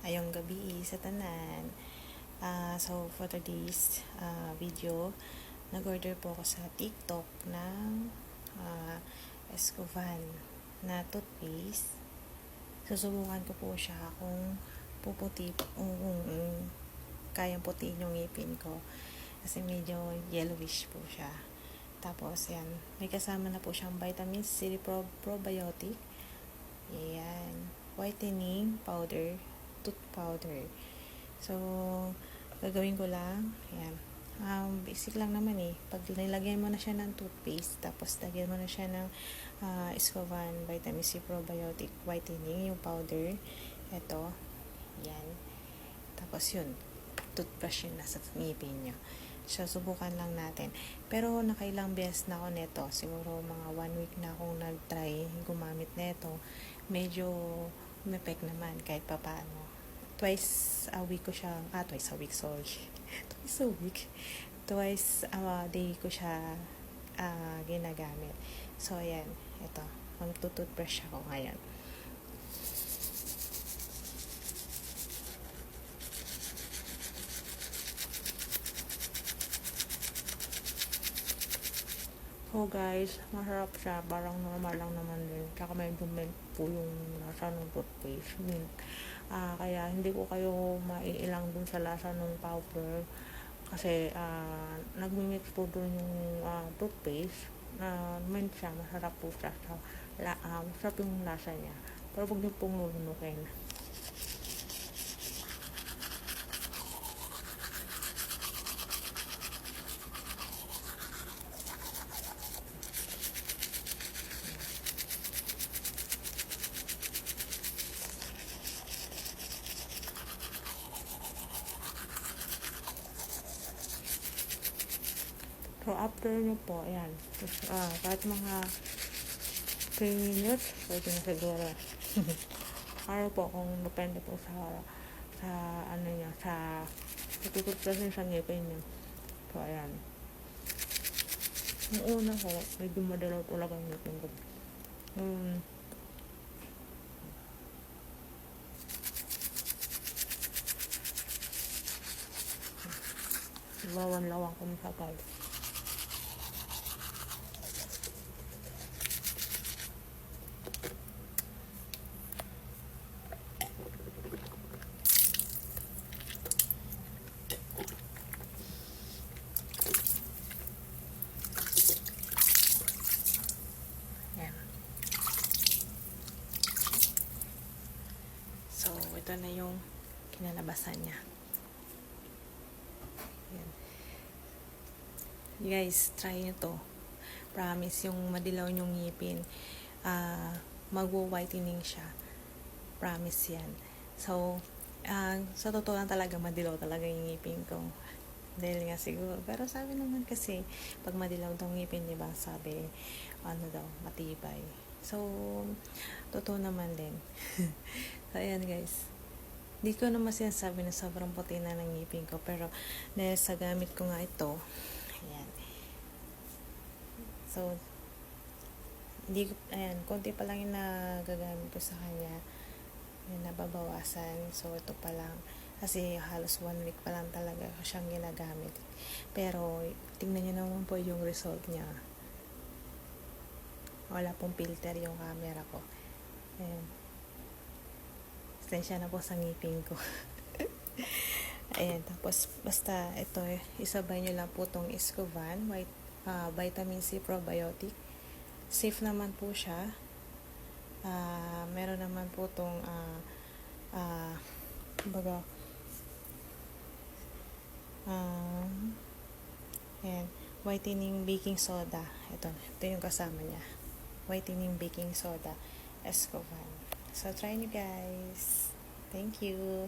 Ayong gabi sa tanan. So for today's video, nag-order po ako sa TikTok ng Escovan na toothpaste. Susubukan ko po siya kung kayang putiin yung ngipin ko. Kasi medyo yellowish po siya. Tapos yan, may kasama na po siyang vitamin C probiotic. Ayan, whitening powder, tooth powder. So, gagawin ko lang, ayan. Basic lang naman pag nilagyan mo na siya ng toothpaste, tapos lagyan mo na siya ng Escovan vitamin C probiotic whitening, yung powder, eto, yan. Tapos yun, toothbrush yun nasa ngipin nyo. So, subukan lang natin. Pero nakailang beses na ako neto. Siguro mga 1 week na akong nag-try gumamit neto. Medyo umepek naman kahit papaano. Twice a week, sorry. Twice a day ko siya ginagamit. So, ayan. Ito. Magtutoothbrush ako ngayon. So guys, masarap siya. Parang normal lang naman din. Tsaka medyo mint po yung lasa ng toothpaste. Mint. Kaya hindi ko kayo maiilang dun sa lasa ng powder. Kasi nagmimix po dun yung toothpaste. Mint siya. Masarap po siya. Masarap yung lasa niya. Pero huwag niyo pong lulunukin. So, after nyo po, ayan, kahit mga 3 minutes, pwede na siguro. Ano po, kung depende po sa ano niya, sa tututuplas niya sa ngipin niya. So, ayan. Yung una ko, medyo madalaw talaga yung ngipin ko. Lawan-lawan ko sa guys. So, ito na yung kinalabasan niya. Ayan. Guys, try nyo to. Promise, yung madilaw yung ngipin, magwo-whitening siya. Promise yan. So, sa totoo lang talaga, madilaw talaga yung ngipin ko. Dahil nga siguro. Pero sabi naman kasi, pag madilaw daw ngipin, diba, sabi, matibay. So, totoo naman din. So, ayan guys. Di ko naman sinasabi na sobrang puti na ng ngipin ko. Pero, dahil sa gamit ko nga ito, ayan. So, konti pa lang yung nagagamit ko sa kanya. Ayan, nababawasan. So, ito pa lang. Kasi halos 1 week pa lang talaga siyang ginagamit. Pero, tingnan nyo naman po yung result niya. Wala pong filter yung camera ko. Ayan. Sensya na po sa ngipin ko. Ayan. Tapos, basta ito, isabay nyo lang po itong Escovan vitamin C probiotic. Safe naman po siya. Meron naman po itong ayan, whitening baking soda. Ito yung kasama niya. Whitening baking soda, Escovan. So, try nyo guys. Thank you.